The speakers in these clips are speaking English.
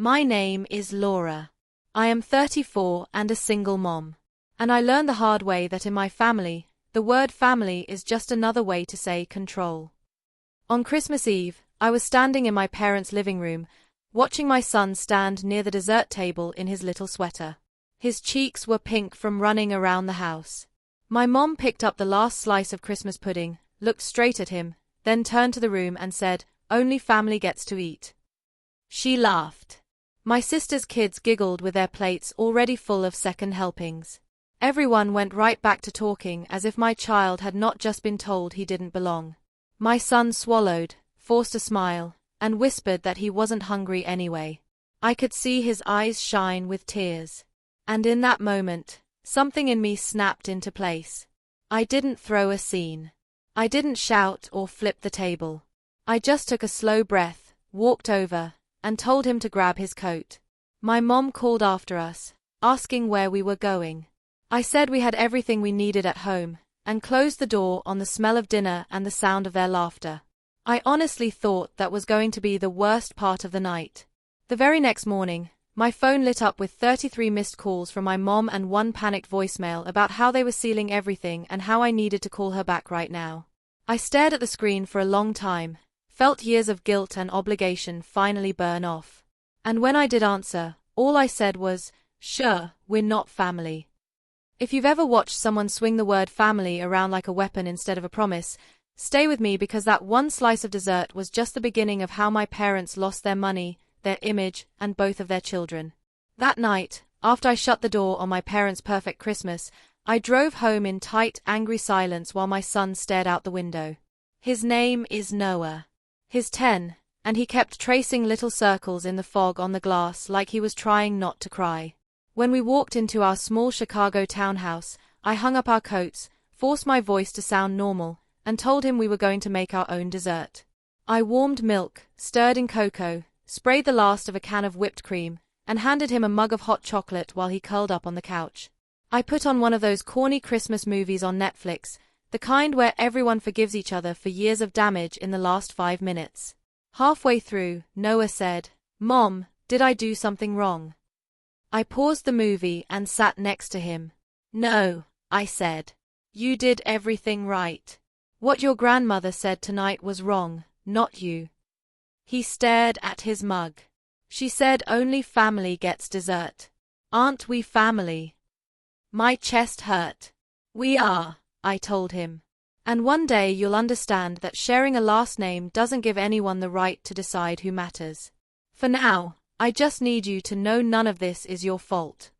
My name is Laura. I am 34 and a single mom. And I learned the hard way that in my family, the word family is just another way to say control. On Christmas Eve, I was standing in my parents' living room, watching my son stand near the dessert table in his little sweater. His cheeks were pink from running around the house. My mom picked up the last slice of Christmas pudding, looked straight at him, then turned to the room and said, "Only family gets to eat." She laughed. My sister's kids giggled with their plates already full of second helpings. Everyone went right back to talking as if my child had not just been told he didn't belong. My son swallowed, forced a smile, and whispered that he wasn't hungry anyway. I could see his eyes shine with tears. And in that moment, something in me snapped into place. I didn't throw a scene. I didn't shout or flip the table. I just took a slow breath, walked over, and told him to grab his coat. My mom called after us, asking where we were going. I said we had everything we needed at home, and closed the door on the smell of dinner and the sound of their laughter. I honestly thought that was going to be the worst part of the night. The very next morning, my phone lit up with 33 missed calls from my mom and one panicked voicemail about how they were sealing everything and how I needed to call her back right now. I stared at the screen for a long time, felt years of guilt and obligation finally burn off. And when I did answer, all I said was, "Sure, we're not family." If you've ever watched someone swing the word family around like a weapon instead of a promise, stay with me because that one slice of dessert was just the beginning of how my parents lost their money, their image, and both of their children. That night, after I shut the door on my parents' perfect Christmas, I drove home in tight, angry silence while my son stared out the window. His name is Noah. He's 10, and he kept tracing little circles in the fog on the glass like he was trying not to cry. When we walked into our small Chicago townhouse, I hung up our coats, forced my voice to sound normal, and told him we were going to make our own dessert. I warmed milk, stirred in cocoa, sprayed the last of a can of whipped cream, and handed him a mug of hot chocolate while he curled up on the couch. I put on one of those corny Christmas movies on Netflix, the kind where everyone forgives each other for years of damage in the last 5 minutes. Halfway through, Noah said, "Mom, did I do something wrong?" I paused the movie and sat next to him. "No," I said. "You did everything right. What your grandmother said tonight was wrong, not you." He stared at his mug. "She said only family gets dessert. Aren't we family?" My chest hurt. "We are," I told him. "And one day you'll understand that sharing a last name doesn't give anyone the right to decide who matters. For now, I just need you to know none of this is your fault."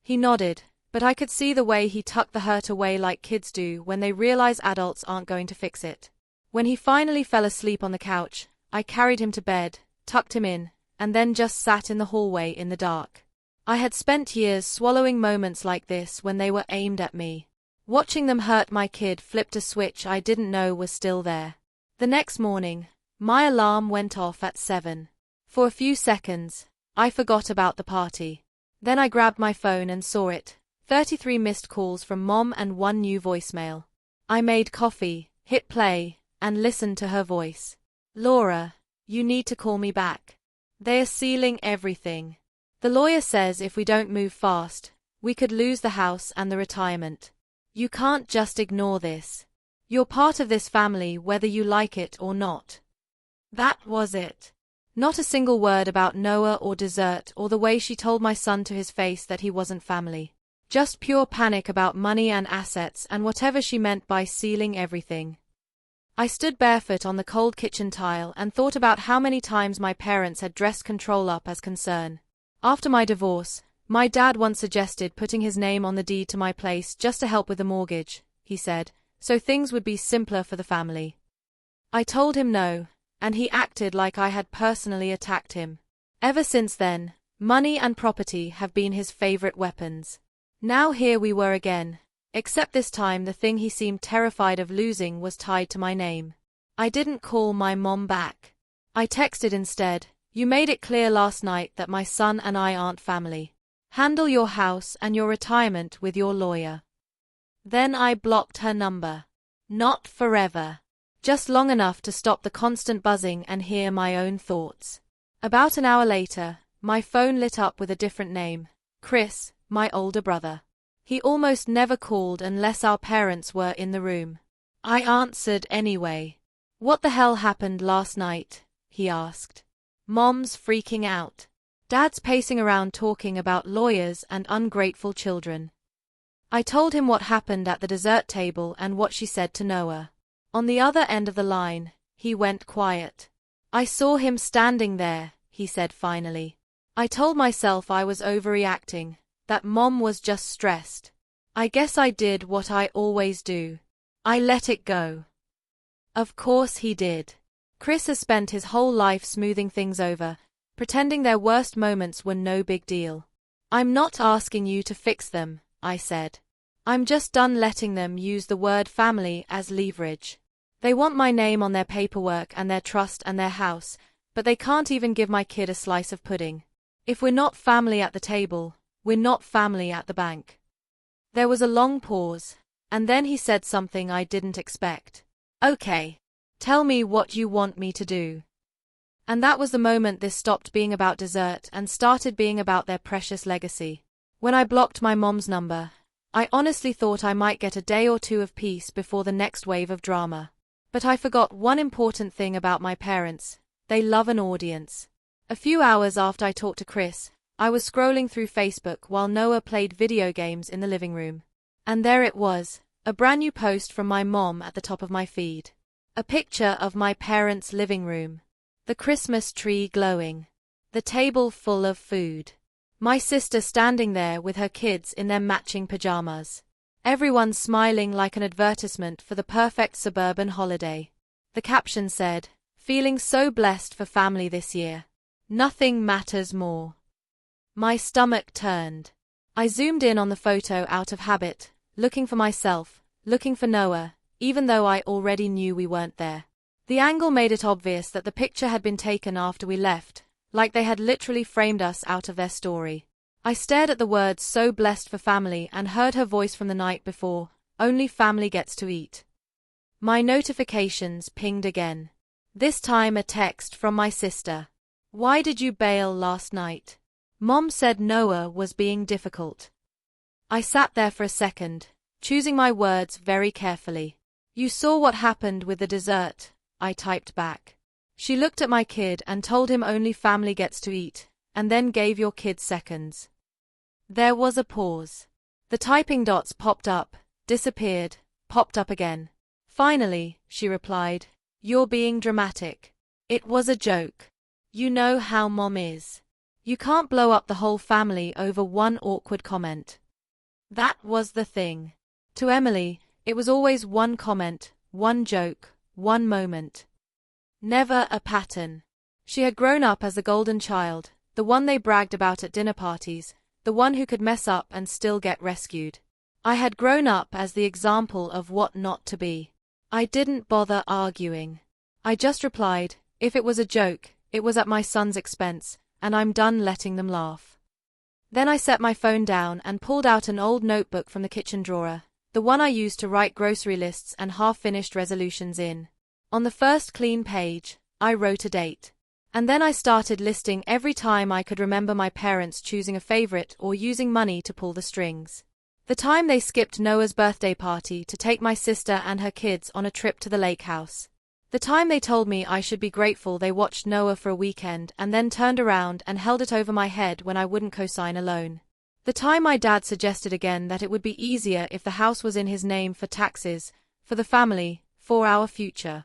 He nodded, but I could see the way he tucked the hurt away like kids do when they realize adults aren't going to fix it. When he finally fell asleep on the couch, I carried him to bed, tucked him in, and then just sat in the hallway in the dark. I had spent years swallowing moments like this when they were aimed at me. Watching them hurt my kid flipped a switch I didn't know was still there. The next morning, my alarm went off at 7. For a few seconds, I forgot about the party. Then I grabbed my phone and saw it, 33 missed calls from Mom and one new voicemail. I made coffee, hit play, and listened to her voice. "Laura, you need to call me back. They are sealing everything. The lawyer says if we don't move fast, we could lose the house and the retirement. You can't just ignore this. You're part of this family whether you like it or not." That was it. Not a single word about Noah or dessert or the way she told my son to his face that he wasn't family. Just pure panic about money and assets and whatever she meant by sealing everything. I stood barefoot on the cold kitchen tile and thought about how many times my parents had dressed control up as concern. After my divorce, my dad once suggested putting his name on the deed to my place just to help with the mortgage, he said, so things would be simpler for the family. I told him no, and he acted like I had personally attacked him. Ever since then, money and property have been his favorite weapons. Now here we were again, except this time the thing he seemed terrified of losing was tied to my name. I didn't call my mom back. I texted instead, "You made it clear last night that my son and I aren't family. Handle your house and your retirement with your lawyer." Then I blocked her number. Not forever. Just long enough to stop the constant buzzing and hear my own thoughts. About an hour later, My phone lit up with a different name. Chris, my older brother. He almost never called unless our parents were in the room. I answered anyway. "What the hell happened last night?" he asked. "Mom's freaking out. Dad's pacing around talking about lawyers and ungrateful children." I told him what happened at the dessert table and what she said to Noah. On the other end of the line, he went quiet. "I saw him standing there," he said finally. I told myself I was overreacting, that Mom was just stressed. I guess I did what I always do. I let it go. Of course he did. Chris has spent his whole life smoothing things over, pretending their worst moments were no big deal. "I'm not asking you to fix them," I said. "I'm just done letting them use the word family as leverage. They want my name on their paperwork and their trust and their house, but they can't even give my kid a slice of pudding. If we're not family at the table, we're not family at the bank." There was a long pause, and then he said something I didn't expect. "Okay. Tell me what you want me to do." And that was the moment this stopped being about dessert and started being about their precious legacy. When I blocked my mom's number, I honestly thought I might get a day or two of peace before the next wave of drama. But I forgot one important thing about my parents: they love an audience. A few hours after I talked to Chris, I was scrolling through Facebook while Noah played video games in the living room. And there it was, a brand new post from my mom at the top of my feed. A picture of my parents' living room. The Christmas tree glowing. The table full of food. My sister standing there with her kids in their matching pajamas. Everyone smiling like an advertisement for the perfect suburban holiday. The caption said, "Feeling so blessed for family this year. Nothing matters more." My stomach turned. I zoomed in on the photo out of habit, looking for myself, looking for Noah, even though I already knew we weren't there. The angle made it obvious that the picture had been taken after we left, like they had literally framed us out of their story. I stared at the words "so blessed for family" and heard her voice from the night before, "Only family gets to eat." My notifications pinged again. This time a text from my sister. "Why did you bail last night? Mom said Noah was being difficult." I sat there for a second, choosing my words very carefully. "You saw what happened with the dessert," I typed back. "She looked at my kid and told him only family gets to eat, and then gave your kid seconds." There was a pause. The typing dots popped up, disappeared, popped up again. "Finally," she replied, "you're being dramatic. It was a joke. You know how Mom is. You can't blow up the whole family over one awkward comment." That was the thing. To Emily, it was always one comment, one joke, one moment. Never a pattern. She had grown up as the golden child, the one they bragged about at dinner parties, the one who could mess up and still get rescued. I had grown up as the example of what not to be. I didn't bother arguing. I just replied, "If it was a joke, it was at my son's expense, and I'm done letting them laugh." Then I set my phone down and pulled out an old notebook from the kitchen drawer, the one I used to write grocery lists and half-finished resolutions in. On the first clean page, I wrote a date. And then I started listing every time I could remember my parents choosing a favorite or using money to pull the strings. The time they skipped Noah's birthday party to take my sister and her kids on a trip to the lake house. The time they told me I should be grateful they watched Noah for a weekend and then turned around and held it over my head when I wouldn't co-sign a loan. The time my dad suggested again that it would be easier if the house was in his name for taxes, for the family, for our future.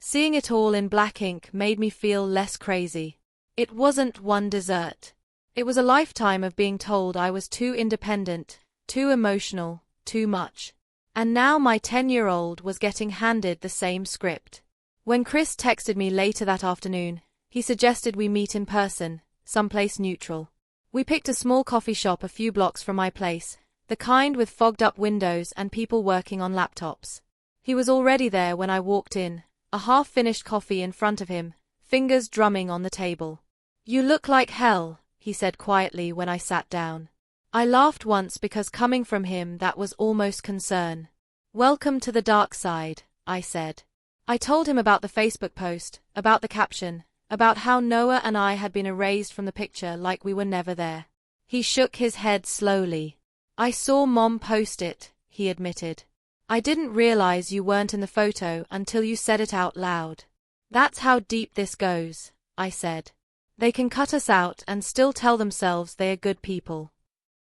Seeing it all in black ink made me feel less crazy. It wasn't one dessert. It was a lifetime of being told I was too independent, too emotional, too much. And now my 10-year-old was getting handed the same script. When Chris texted me later that afternoon, he suggested we meet in person, someplace neutral. We picked a small coffee shop a few blocks from my place, the kind with fogged-up windows and people working on laptops. He was already there when I walked in, a half-finished coffee in front of him, fingers drumming on the table. "You look like hell," he said quietly when I sat down. I laughed once because coming from him that was almost concern. "Welcome to the dark side," I said. I told him about the Facebook post, about the caption, about how Noah and I had been erased from the picture like we were never there. He shook his head slowly. I saw Mom post it, he admitted. I didn't realize you weren't in the photo until you said it out loud. That's how deep this goes, I said. They can cut us out and still tell themselves they are good people.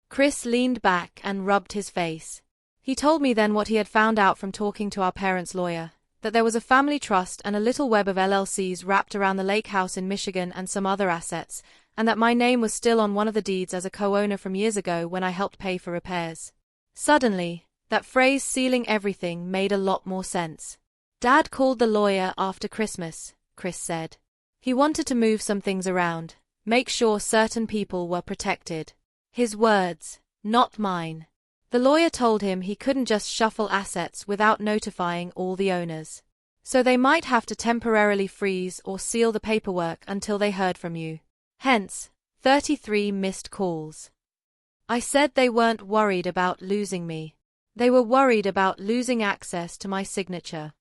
Chris leaned back and rubbed his face. He told me then what he had found out from talking to our parents' lawyer, that there was a family trust and a little web of LLCs wrapped around the lake house in Michigan and some other assets, and that my name was still on one of the deeds as a co-owner from years ago when I helped pay for repairs. Suddenly, that phrase sealing everything made a lot more sense. Dad called the lawyer after Christmas, Chris said. He wanted to move some things around, make sure certain people were protected. His words, not mine. The lawyer told him he couldn't just shuffle assets without notifying all the owners. So they might have to temporarily freeze or seal the paperwork until they heard from you. Hence, 33 missed calls. I said they weren't worried about losing me. They were worried about losing access to my signature.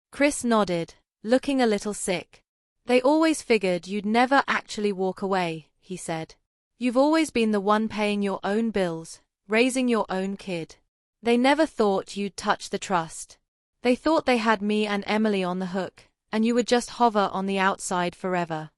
Chris nodded, looking a little sick. They always figured you'd never actually walk away, he said. You've always been the one paying your own bills, raising your own kid. They never thought you'd touch the trust. They thought they had me and Emily on the hook, and you would just hover on the outside forever.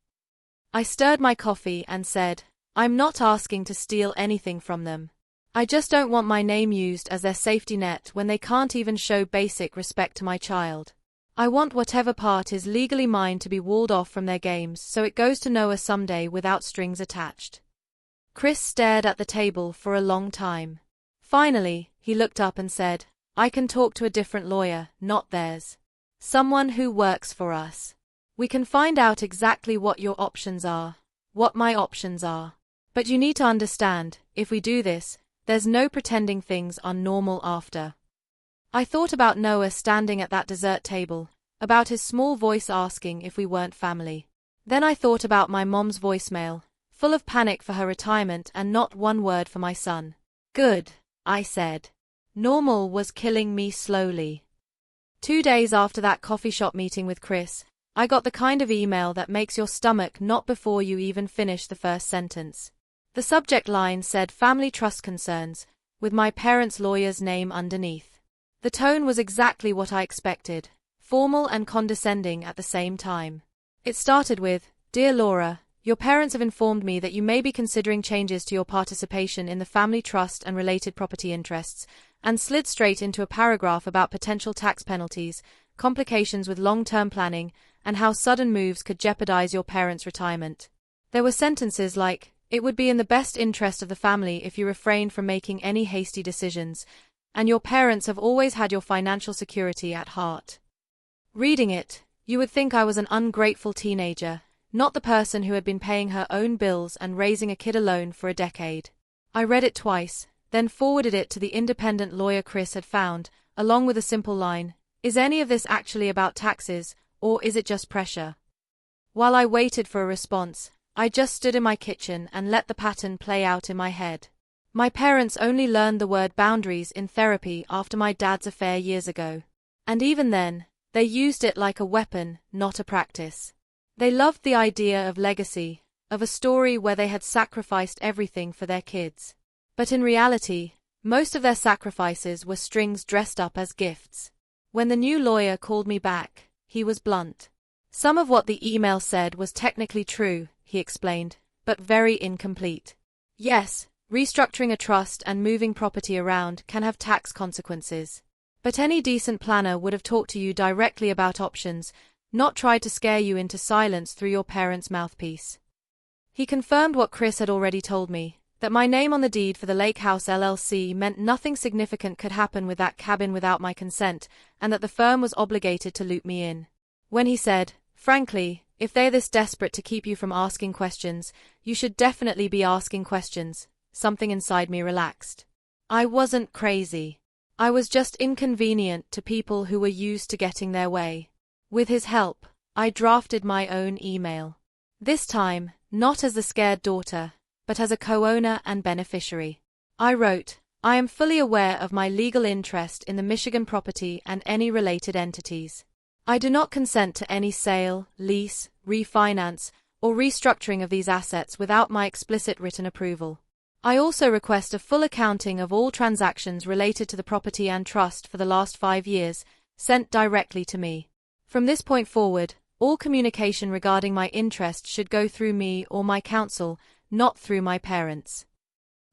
I stirred my coffee and said, I'm not asking to steal anything from them. I just don't want my name used as their safety net when they can't even show basic respect to my child. I want whatever part is legally mine to be walled off from their games so it goes to Noah someday without strings attached. Chris stared at the table for a long time. Finally, he looked up and said, I can talk to a different lawyer, not theirs. Someone who works for us. We can find out exactly what your options are, what my options are. But you need to understand, if we do this, there's no pretending things are normal after. I thought about Noah standing at that dessert table, about his small voice asking if we weren't family. Then I thought about my mom's voicemail, full of panic for her retirement and not one word for my son. Good, I said. Normal was killing me slowly. 2 days after that coffee shop meeting with Chris, I got the kind of email that makes your stomach knot before you even finish the first sentence. The subject line said family trust concerns, with my parents' lawyer's name underneath. The tone was exactly what I expected, formal and condescending at the same time. It started with, Dear Laura, your parents have informed me that you may be considering changes to your participation in the family trust and related property interests, and slid straight into a paragraph about potential tax penalties, complications with long-term planning, and how sudden moves could jeopardize your parents' retirement. There were sentences like, it would be in the best interest of the family if you refrained from making any hasty decisions, and your parents have always had your financial security at heart. Reading it, you would think I was an ungrateful teenager, not the person who had been paying her own bills and raising a kid alone for a decade. I read it twice, then forwarded it to the independent lawyer Chris had found, along with a simple line, Is any of this actually about taxes, or is it just pressure? While I waited for a response, I just stood in my kitchen and let the pattern play out in my head. My parents only learned the word boundaries in therapy after my dad's affair years ago. And even then, they used it like a weapon, not a practice. They loved the idea of legacy, of a story where they had sacrificed everything for their kids. But in reality, most of their sacrifices were strings dressed up as gifts. When the new lawyer called me back, he was blunt. Some of what the email said was technically true, he explained, but very incomplete. Yes, restructuring a trust and moving property around can have tax consequences. But any decent planner would have talked to you directly about options, not tried to scare you into silence through your parents' mouthpiece. He confirmed what Chris had already told me, that my name on the deed for the Lake House LLC meant nothing significant could happen with that cabin without my consent, and that the firm was obligated to loop me in. When he said, frankly, if they're this desperate to keep you from asking questions, you should definitely be asking questions, something inside me relaxed. I wasn't crazy. I was just inconvenient to people who were used to getting their way. With his help, I drafted my own email. This time, not as the scared daughter, but as a co-owner and beneficiary. I wrote, I am fully aware of my legal interest in the Michigan property and any related entities. I do not consent to any sale, lease, refinance, or restructuring of these assets without my explicit written approval. I also request a full accounting of all transactions related to the property and trust for the last 5 years, sent directly to me. From this point forward, all communication regarding my interest should go through me or my counsel, not through my parents.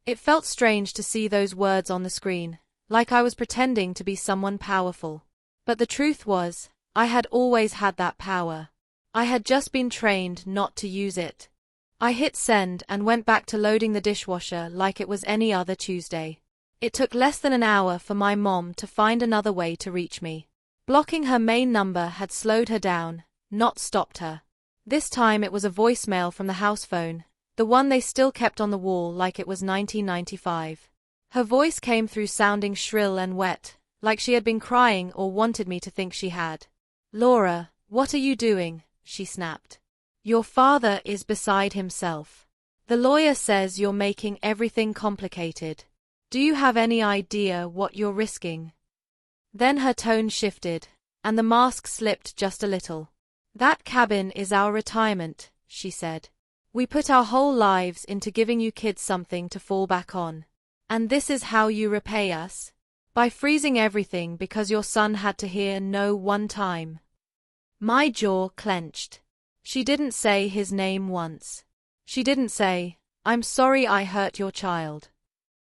It felt strange to see those words on the screen, like I was pretending to be someone powerful. But the truth was, I had always had that power. I had just been trained not to use it. I hit send and went back to loading the dishwasher like it was any other Tuesday. It took less than an hour for my mom to find another way to reach me. Blocking her main number had slowed her down, not stopped her. This time it was a voicemail from the house phone, the one they still kept on the wall like it was 1995. Her voice came through sounding shrill and wet, like she had been crying or wanted me to think she had. "Laura, what are you doing?" she snapped. "Your father is beside himself. The lawyer says you're making everything complicated. Do you have any idea what you're risking?" Then her tone shifted, and the mask slipped just a little. "That cabin is our retirement," she said. "We put our whole lives into giving you kids something to fall back on. And this is how you repay us? By freezing everything because your son had to hear no one time." My jaw clenched. She didn't say his name once. She didn't say, "I'm sorry I hurt your child."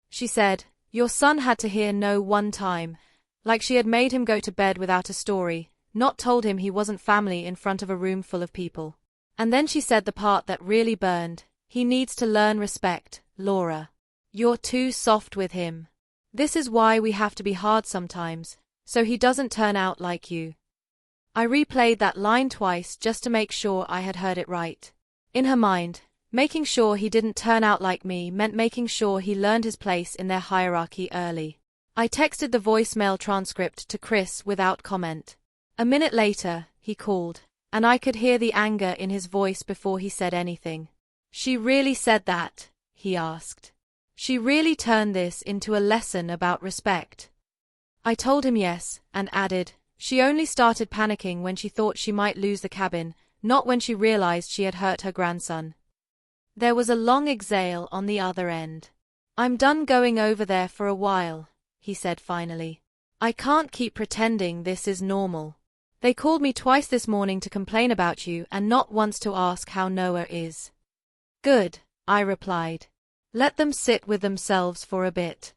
She said, "Your son had to hear no one time," like she had made him go to bed without a story, not told him he wasn't family in front of a room full of people. And then she said the part that really burned, "He needs to learn respect, Laura. You're too soft with him. This is why we have to be hard sometimes, so he doesn't turn out like you." I replayed that line twice just to make sure I had heard it right. In her mind, making sure he didn't turn out like me meant making sure he learned his place in their hierarchy early. I texted the voicemail transcript to Chris without comment. A minute later, he called, and I could hear the anger in his voice before he said anything. "She really said that?" he asked. "She really turned this into a lesson about respect?" I told him yes, and added, "She only started panicking when she thought she might lose the cabin, not when she realized she had hurt her grandson." There was a long exhale on the other end. "I'm done going over there for a while," he said finally. "I can't keep pretending this is normal. They called me twice this morning to complain about you and not once to ask how Noah is." "Good," I replied. "Let them sit with themselves for a bit."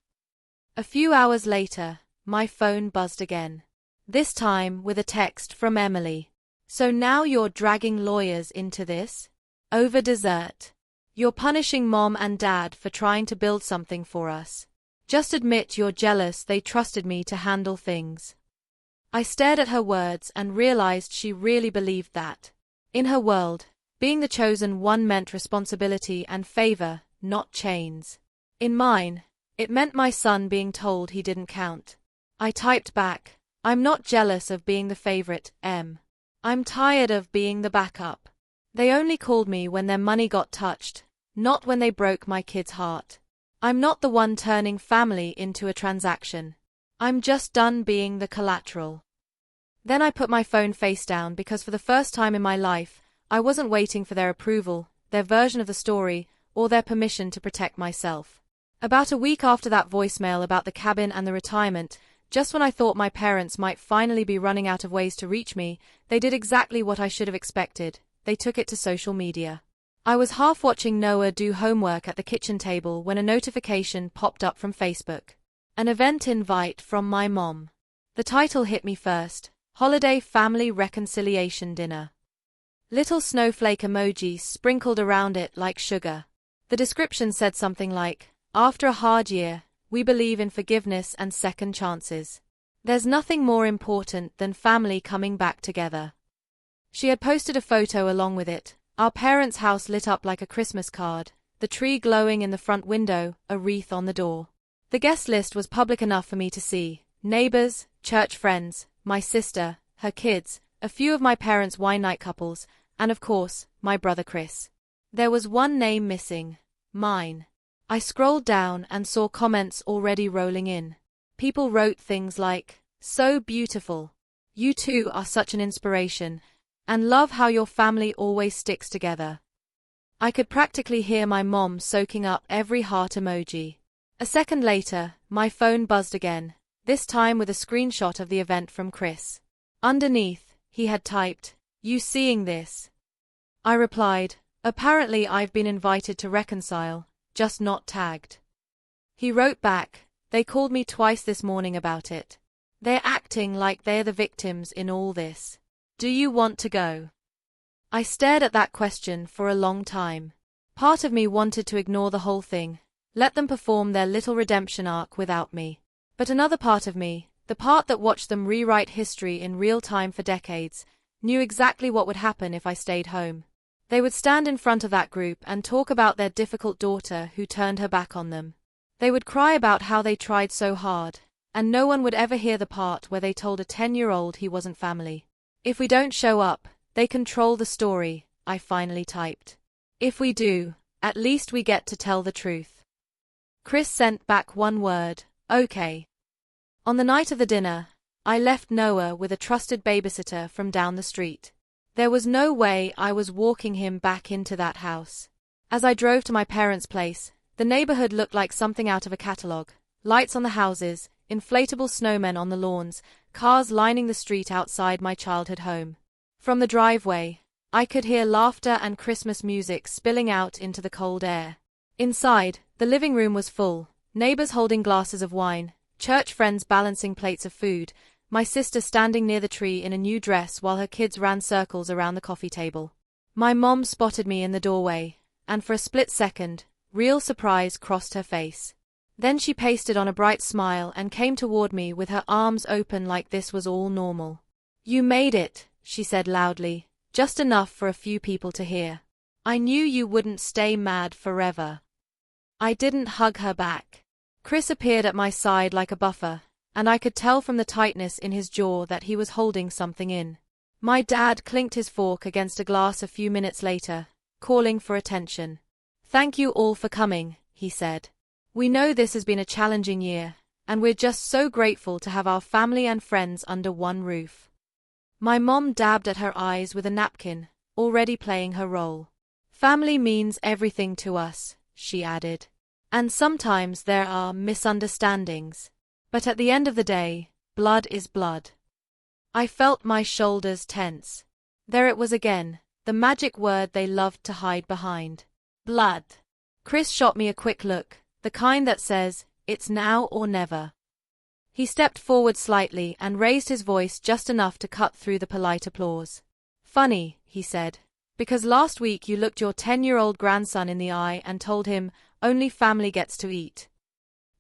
A few hours later, my phone buzzed again. This time with a text from Emily. "So now you're dragging lawyers into this? Over dessert? You're punishing Mom and Dad for trying to build something for us. Just admit you're jealous they trusted me to handle things." I stared at her words and realized she really believed that. In her world, being the chosen one meant responsibility and favor, not chains. In mine, it meant my son being told he didn't count. I typed back, "I'm not jealous of being the favorite, Em. I'm tired of being the backup. They only called me when their money got touched, not when they broke my kid's heart. I'm not the one turning family into a transaction. I'm just done being the collateral." Then I put my phone face down because for the first time in my life, I wasn't waiting for their approval, their version of the story, or their permission to protect myself. About a week after that voicemail about the cabin and the retirement, just when I thought my parents might finally be running out of ways to reach me, they did exactly what I should have expected. They took it to social media. I was half watching Noah do homework at the kitchen table when a notification popped up from Facebook. An event invite from my mom. The title hit me first, Holiday Family Reconciliation Dinner. Little snowflake emojis sprinkled around it like sugar. The description said something like, "After a hard year, we believe in forgiveness and second chances. There's nothing more important than family coming back together." She had posted a photo along with it, our parents' house lit up like a Christmas card, the tree glowing in the front window, a wreath on the door. The guest list was public enough for me to see: neighbors, church friends, my sister, her kids, a few of my parents' wine night couples, and of course, my brother Chris. There was one name missing, mine. I scrolled down and saw comments already rolling in. People wrote things like, "So beautiful. You two are such an inspiration," And love how your family always sticks together. I could practically hear my mom soaking up every heart emoji. A second later, my phone buzzed again, this time with a screenshot of the event from Chris. Underneath, he had typed, "You seeing this?" I replied, "Apparently I've been invited to reconcile, just not tagged." He wrote back, "They called me twice this morning about it. They're acting like they're the victims in all this. Do you want to go?" I stared at that question for a long time. Part of me wanted to ignore the whole thing, let them perform their little redemption arc without me. But another part of me, the part that watched them rewrite history in real time for decades, knew exactly what would happen if I stayed home. They would stand in front of that group and talk about their difficult daughter who turned her back on them. They would cry about how they tried so hard, and no one would ever hear the part where they told a 10-year-old he wasn't family. "If we don't show up, they control the story," I finally typed. "If we do, at least we get to tell the truth." Chris sent back one word, "Okay." On the night of the dinner, I left Noah with a trusted babysitter from down the street. There was no way I was walking him back into that house. As I drove to my parents' place, the neighborhood looked like something out of a catalogue. Lights on the houses, inflatable snowmen on the lawns, cars lining the street outside my childhood home. From the driveway, I could hear laughter and Christmas music spilling out into the cold air. Inside, the living room was full, neighbors holding glasses of wine, church friends balancing plates of food, my sister standing near the tree in a new dress while her kids ran circles around the coffee table. My mom spotted me in the doorway, and for a split second, real surprise crossed her face. Then she pasted on a bright smile and came toward me with her arms open like this was all normal. "You made it," she said loudly, just enough for a few people to hear. "I knew you wouldn't stay mad forever." I didn't hug her back. Chris appeared at my side like a buffer, and I could tell from the tightness in his jaw that he was holding something in. My dad clinked his fork against a glass a few minutes later, calling for attention. "Thank you all for coming," he said. "We know this has been a challenging year, and we're just so grateful to have our family and friends under one roof." My mom dabbed at her eyes with a napkin, already playing her role. "Family means everything to us," she added. "And sometimes there are misunderstandings. But at the end of the day, blood is blood." I felt my shoulders tense. There it was again, the magic word they loved to hide behind. Blood. Chris shot me a quick look, the kind that says, "It's now or never." He stepped forward slightly and raised his voice just enough to cut through the polite applause. "Funny," he said, "because last week you looked your 10-year-old grandson in the eye and told him, 'Only family gets to eat.'"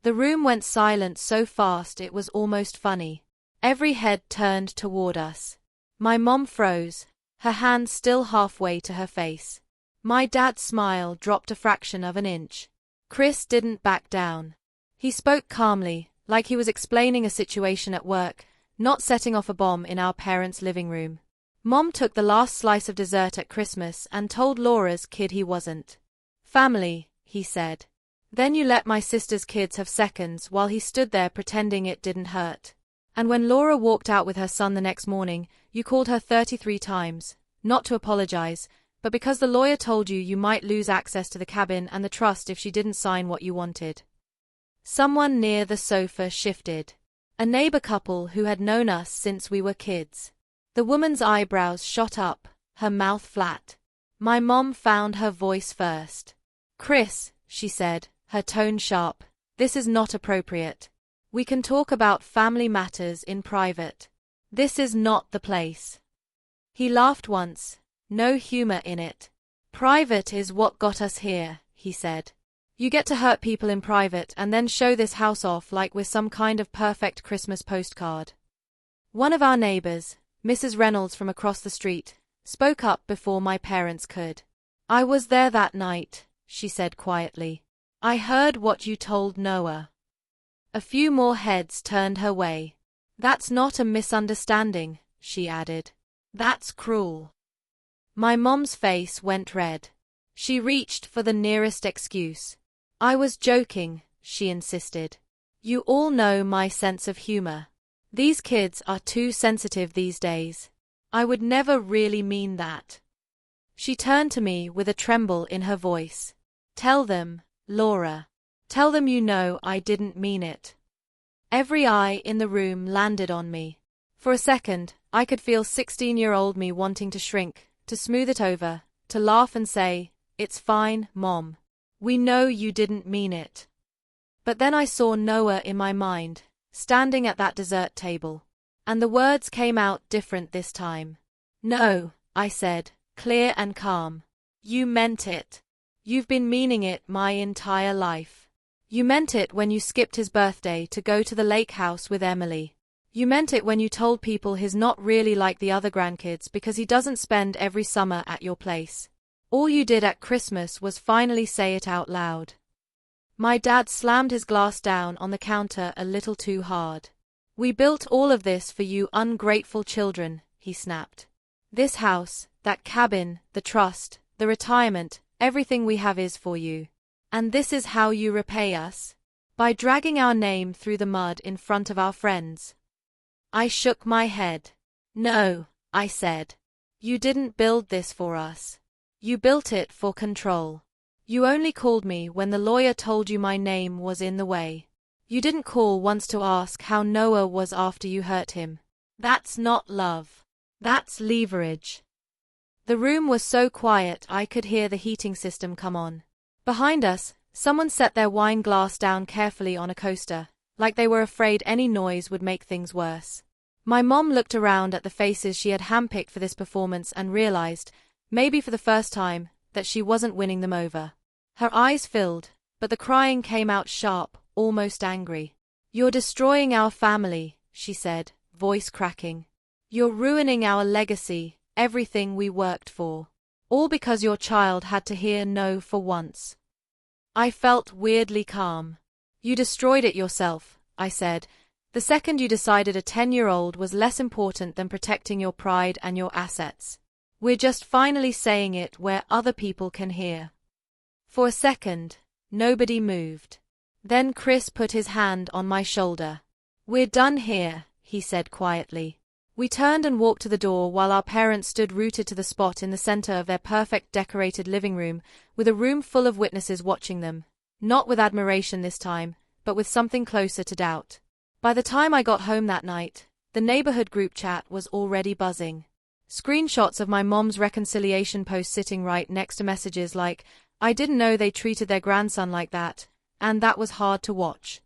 The room went silent so fast it was almost funny. Every head turned toward us. My mom froze, her hand still halfway to her face. My dad's smile dropped a fraction of an inch. Chris didn't back down. He spoke calmly, like he was explaining a situation at work, not setting off a bomb in our parents' living room. Mom took the last slice of dessert at Christmas and told Laura's kid he wasn't family, he said. "Then you let my sister's kids have seconds while he stood there pretending it didn't hurt. And when Laura walked out with her son the next morning, you called her 33 times, not to apologize, but because the lawyer told you you might lose access to the cabin and the trust if she didn't sign what you wanted." Someone near the sofa shifted. A neighbor couple who had known us since we were kids. The woman's eyebrows shot up, her mouth flat. My mom found her voice first. "Chris," she said, her tone sharp, "this is not appropriate. We can talk about family matters in private. This is not the place." He laughed once, no humor in it. "Private is what got us here," he said. "You get to hurt people in private and then show this house off like we're some kind of perfect Christmas postcard." One of our neighbors, Mrs. Reynolds from across the street, spoke up before my parents could. "I was there that night," she said quietly. "I heard what you told Noah." A few more heads turned her way. "That's not a misunderstanding," she added. "That's cruel." My mom's face went red. She reached for the nearest excuse. "I was joking," she insisted. "You all know my sense of humor. These kids are too sensitive these days. I would never really mean that. She turned to me with a tremble in her voice. Tell them, Laura. Tell them you know I didn't mean it. Every eye in the room landed on me. For a second, I could feel 16-year-old me wanting to shrink, to smooth it over, to laugh and say, "It's fine, Mom. We know you didn't mean it." But then I saw Noah in my mind, standing at that dessert table. And the words came out different this time. "No," I said, clear and calm. "You meant it. You've been meaning it my entire life. You meant it when you skipped his birthday to go to the lake house with Emily. You meant it when you told people he's not really like the other grandkids because he doesn't spend every summer at your place. All you did at Christmas was finally say it out loud." My dad slammed his glass down on the counter a little too hard. "We built all of this for you ungrateful children," he snapped. "This house, that cabin, the trust, the retirement, everything we have is for you. And this is how you repay us? By dragging our name through the mud in front of our friends." I shook my head. "No," I said. "You didn't build this for us. You built it for control. You only called me when the lawyer told you my name was in the way. You didn't call once to ask how Noah was after you hurt him. That's not love. That's leverage." The room was so quiet I could hear the heating system come on. Behind us, someone set their wine glass down carefully on a coaster, like they were afraid any noise would make things worse. My mom looked around at the faces she had handpicked for this performance and realized, maybe for the first time, that she wasn't winning them over. Her eyes filled, but the crying came out sharp, almost angry. "You're destroying our family," she said, voice cracking. "You're ruining our legacy, everything we worked for. All because your child had to hear no for once." I felt weirdly calm. "You destroyed it yourself," I said, "the second you decided a 10-year-old was less important than protecting your pride and your assets. We're just finally saying it where other people can hear." For a second, nobody moved. Then Chris put his hand on my shoulder. "We're done here," he said quietly. We turned and walked to the door while our parents stood rooted to the spot in the center of their perfect decorated living room, with a room full of witnesses watching them, not with admiration this time, but with something closer to doubt. By the time I got home that night, the neighborhood group chat was already buzzing. Screenshots of my mom's reconciliation post sitting right next to messages like, "I didn't know they treated their grandson like that," and "that was hard to watch."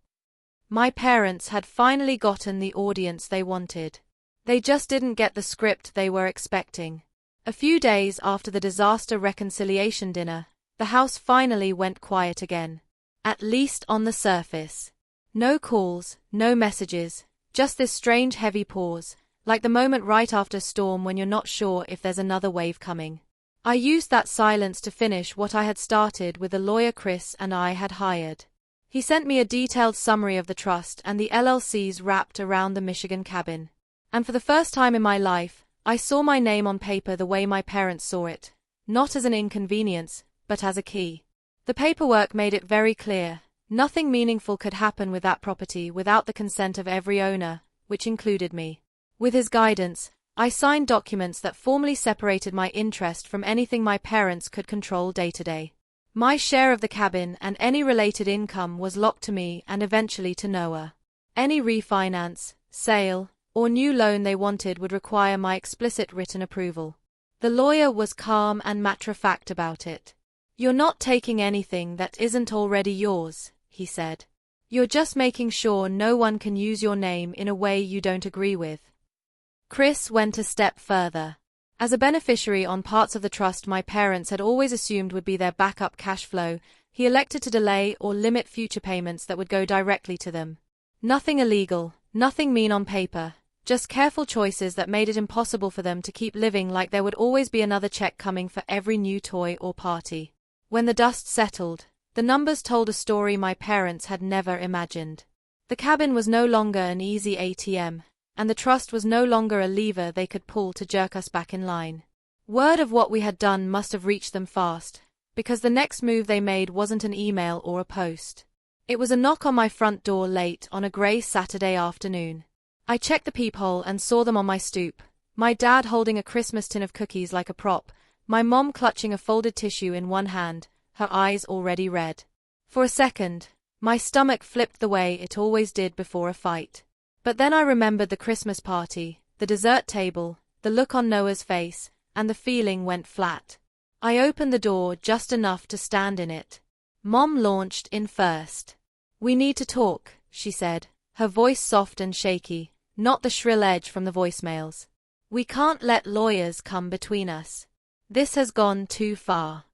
My parents had finally gotten the audience they wanted. They just didn't get the script they were expecting. A few days after the disaster reconciliation dinner, the house finally went quiet again. At least on the surface. No calls, no messages, just this strange heavy pause, like the moment right after a storm when you're not sure if there's another wave coming. I used that silence to finish what I had started with the lawyer Chris and I had hired. He sent me a detailed summary of the trust and the LLCs wrapped around the Michigan cabin. And for the first time in my life, I saw my name on paper the way my parents saw it, not as an inconvenience, but as a key. The paperwork made it very clear, nothing meaningful could happen with that property without the consent of every owner, which included me. With his guidance, I signed documents that formally separated my interest from anything my parents could control day to day. My share of the cabin and any related income was locked to me and eventually to Noah. Any refinance, sale, or new loan they wanted would require my explicit written approval. The lawyer was calm and matter-of-fact about it. "You're not taking anything that isn't already yours," he said. "You're just making sure no one can use your name in a way you don't agree with." Chris went a step further. As a beneficiary on parts of the trust my parents had always assumed would be their backup cash flow, he elected to delay or limit future payments that would go directly to them. Nothing illegal, nothing mean on paper. Just careful choices that made it impossible for them to keep living like there would always be another check coming for every new toy or party. When the dust settled, the numbers told a story my parents had never imagined. The cabin was no longer an easy ATM, and the trust was no longer a lever they could pull to jerk us back in line. Word of what we had done must have reached them fast, because the next move they made wasn't an email or a post. It was a knock on my front door late on a grey Saturday afternoon. I checked the peephole and saw them on my stoop, My dad holding a Christmas tin of cookies like a prop, my mom clutching a folded tissue in one hand, her eyes already red. For a second, my stomach flipped the way it always did before a fight. But then I remembered the Christmas party, the dessert table, the look on Noah's face, and the feeling went flat. I opened the door just enough to stand in it. Mom launched in first. "We need to talk," she said, her voice soft and shaky, not the shrill edge from the voicemails. "We can't let lawyers come between us. This has gone too far."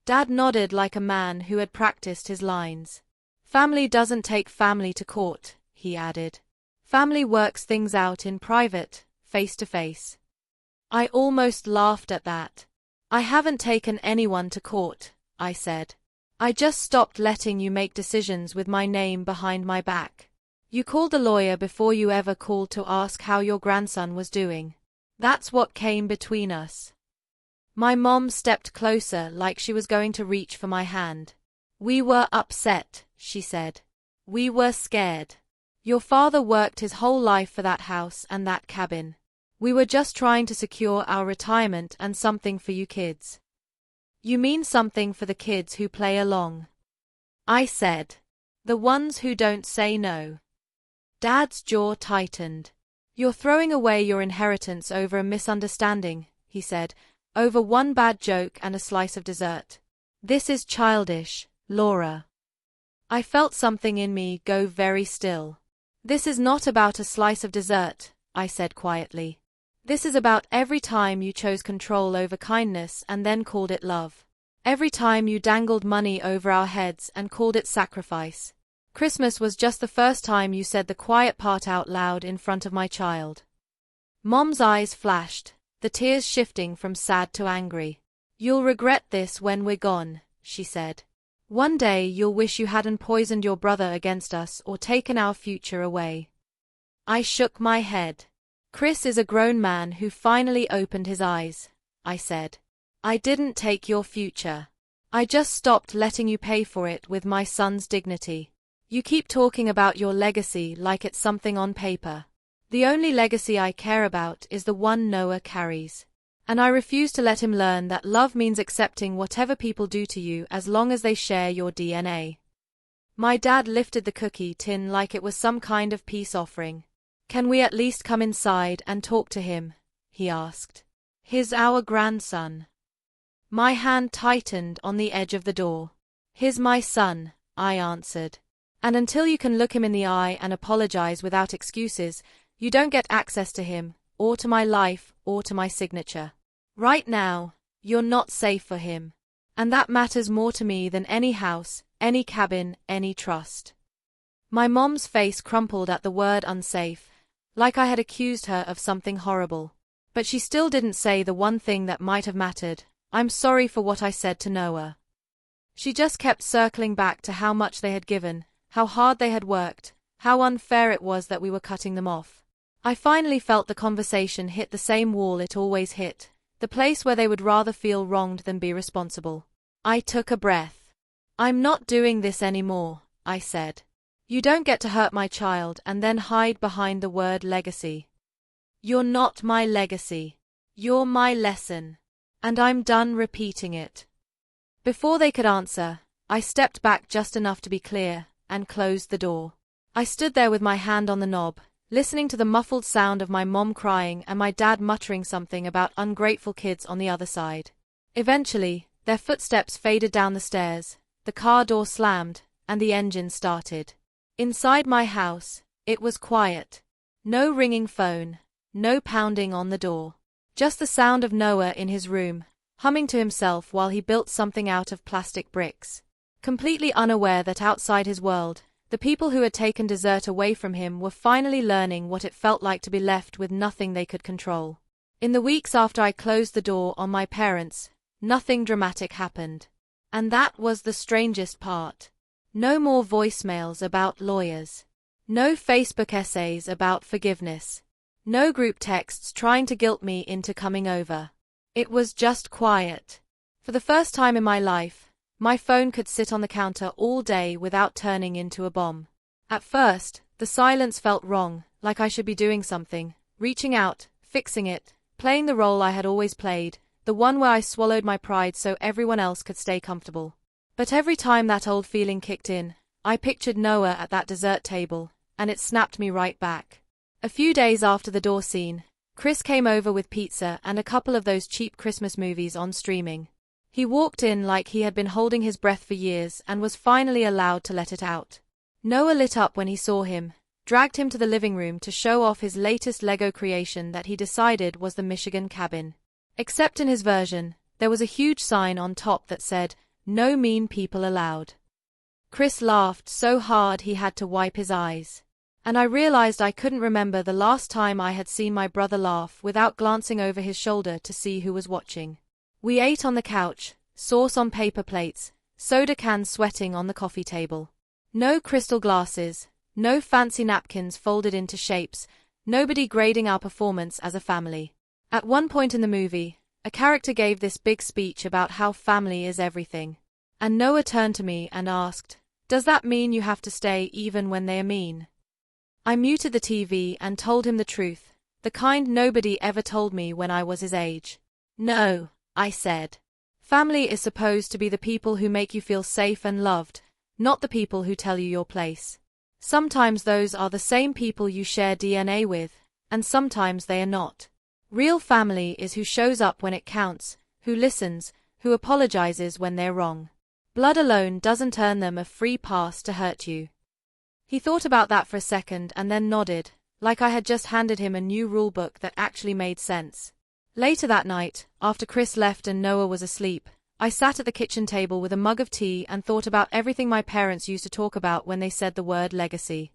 Dad nodded like a man who had practiced his lines. "Family doesn't take family to court," he added. "Family works things out in private, face to face." I almost laughed at that. "I haven't taken anyone to court," I said. "I just stopped letting you make decisions with my name behind my back. You called the lawyer before you ever called to ask how your grandson was doing. That's what came between us." My mom stepped closer like she was going to reach for my hand. "We were upset," she said. "We were scared. Your father worked his whole life for that house and that cabin. We were just trying to secure our retirement and something for you kids." "You mean something for the kids who play along?" I said. "The ones who don't say no." Dad's jaw tightened. "You're throwing away your inheritance over a misunderstanding," he said, "over one bad joke and a slice of dessert. This is childish, Laura." I felt something in me go very still. "This is not about a slice of dessert," I said quietly. "This is about every time you chose control over kindness and then called it love. Every time you dangled money over our heads and called it sacrifice. Christmas was just the first time you said the quiet part out loud in front of my child." Mom's eyes flashed, the tears shifting from sad to angry. "You'll regret this when we're gone," she said. "One day you'll wish you hadn't poisoned your brother against us or taken our future away." I shook my head. "Chris is a grown man who finally opened his eyes," I said. "I didn't take your future. I just stopped letting you pay for it with my son's dignity. You keep talking about your legacy like it's something on paper. The only legacy I care about is the one Noah carries. And I refuse to let him learn that love means accepting whatever people do to you as long as they share your DNA." My dad lifted the cookie tin like it was some kind of peace offering. "Can we at least come inside and talk to him?" he asked. "He's our grandson." My hand tightened on the edge of the door. "He's my son," I answered. "And until you can look him in the eye and apologize without excuses, you don't get access to him, or to my life, or to my signature. Right now, you're not safe for him. And that matters more to me than any house, any cabin, any trust." My mom's face crumpled at the word unsafe, like I had accused her of something horrible. But she still didn't say the one thing that might have mattered: "I'm sorry for what I said to Noah." She just kept circling back to how much they had given, how hard they had worked, how unfair it was that we were cutting them off. I finally felt the conversation hit the same wall it always hit, the place where they would rather feel wronged than be responsible. I took a breath. "I'm not doing this anymore," I said. "You don't get to hurt my child and then hide behind the word legacy. You're not my legacy. You're my lesson. And I'm done repeating it." Before they could answer, I stepped back just enough to be clear and closed the door. I stood there with my hand on the knob, listening to the muffled sound of my mom crying and my dad muttering something about ungrateful kids on the other side. Eventually, their footsteps faded down the stairs, the car door slammed, and the engine started. Inside my house, it was quiet. No ringing phone, no pounding on the door. Just the sound of Noah in his room, humming to himself while he built something out of plastic bricks. Completely unaware that outside his world, the people who had taken dessert away from him were finally learning what it felt like to be left with nothing they could control. In the weeks after I closed the door on my parents, nothing dramatic happened. And that was the strangest part. No more voicemails about lawyers. No Facebook essays about forgiveness. No group texts trying to guilt me into coming over. It was just quiet. For the first time in my life, my phone could sit on the counter all day without turning into a bomb. At first, the silence felt wrong, like I should be doing something, reaching out, fixing it, playing the role I had always played, the one where I swallowed my pride so everyone else could stay comfortable. But every time that old feeling kicked in, I pictured Noah at that dessert table, and it snapped me right back. A few days after the door scene, Chris came over with pizza and a couple of those cheap Christmas movies on streaming. He walked in like he had been holding his breath for years and was finally allowed to let it out. Noah lit up when he saw him, dragged him to the living room to show off his latest Lego creation that he decided was the Michigan cabin. Except in his version, there was a huge sign on top that said, "No mean people allowed." Chris laughed so hard he had to wipe his eyes. And I realized I couldn't remember the last time I had seen my brother laugh without glancing over his shoulder to see who was watching. We ate on the couch, sauce on paper plates, soda cans sweating on the coffee table. No crystal glasses, no fancy napkins folded into shapes, nobody grading our performance as a family. At one point in the movie, a character gave this big speech about how family is everything. And Noah turned to me and asked, "Does that mean you have to stay even when they are mean?" I muted the TV and told him the truth, the kind nobody ever told me when I was his age. "No," I said. "Family is supposed to be the people who make you feel safe and loved, not the people who tell you your place. Sometimes those are the same people you share DNA with, and sometimes they are not. Real family is who shows up when it counts, who listens, who apologizes when they're wrong. Blood alone doesn't earn them a free pass to hurt you." He thought about that for a second and then nodded, like I had just handed him a new rulebook that actually made sense. Later that night, after Chris left and Noah was asleep, I sat at the kitchen table with a mug of tea and thought about everything my parents used to talk about when they said the word legacy.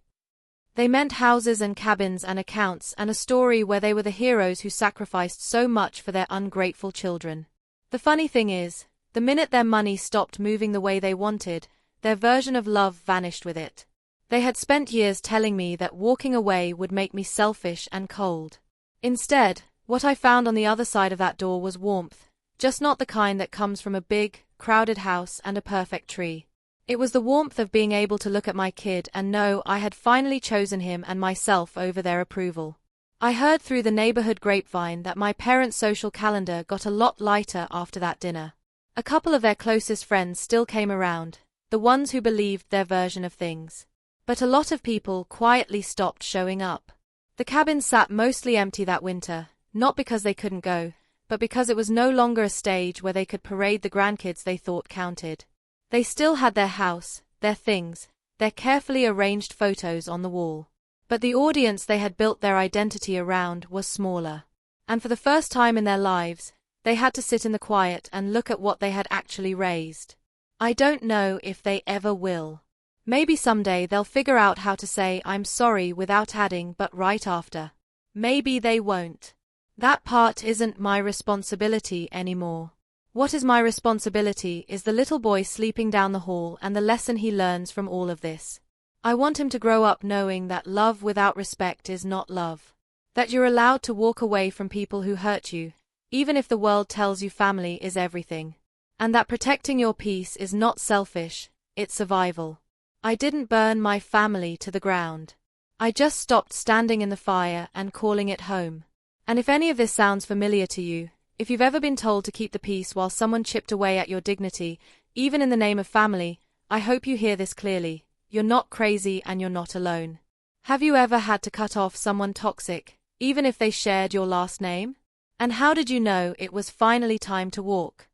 They meant houses and cabins and accounts and a story where they were the heroes who sacrificed so much for their ungrateful children. The funny thing is, the minute their money stopped moving the way they wanted, their version of love vanished with it. They had spent years telling me that walking away would make me selfish and cold. Instead, what I found on the other side of that door was warmth, just not the kind that comes from a big, crowded house and a perfect tree. It was the warmth of being able to look at my kid and know I had finally chosen him and myself over their approval. I heard through the neighborhood grapevine that my parents' social calendar got a lot lighter after that dinner. A couple of their closest friends still came around, the ones who believed their version of things. But a lot of people quietly stopped showing up. The cabin sat mostly empty that winter, not because they couldn't go, but because it was no longer a stage where they could parade the grandkids they thought counted. They still had their house, their things, their carefully arranged photos on the wall. But the audience they had built their identity around was smaller. And for the first time in their lives, they had to sit in the quiet and look at what they had actually raised. I don't know if they ever will. Maybe someday they'll figure out how to say "I'm sorry" without adding "but" right after. Maybe they won't. That part isn't my responsibility anymore. What is my responsibility is the little boy sleeping down the hall and the lesson he learns from all of this. I want him to grow up knowing that love without respect is not love. That you're allowed to walk away from people who hurt you, even if the world tells you family is everything. And that protecting your peace is not selfish, it's survival. I didn't burn my family to the ground. I just stopped standing in the fire and calling it home. And if any of this sounds familiar to you, if you've ever been told to keep the peace while someone chipped away at your dignity, even in the name of family, I hope you hear this clearly. You're not crazy and you're not alone. Have you ever had to cut off someone toxic, even if they shared your last name? And how did you know it was finally time to walk?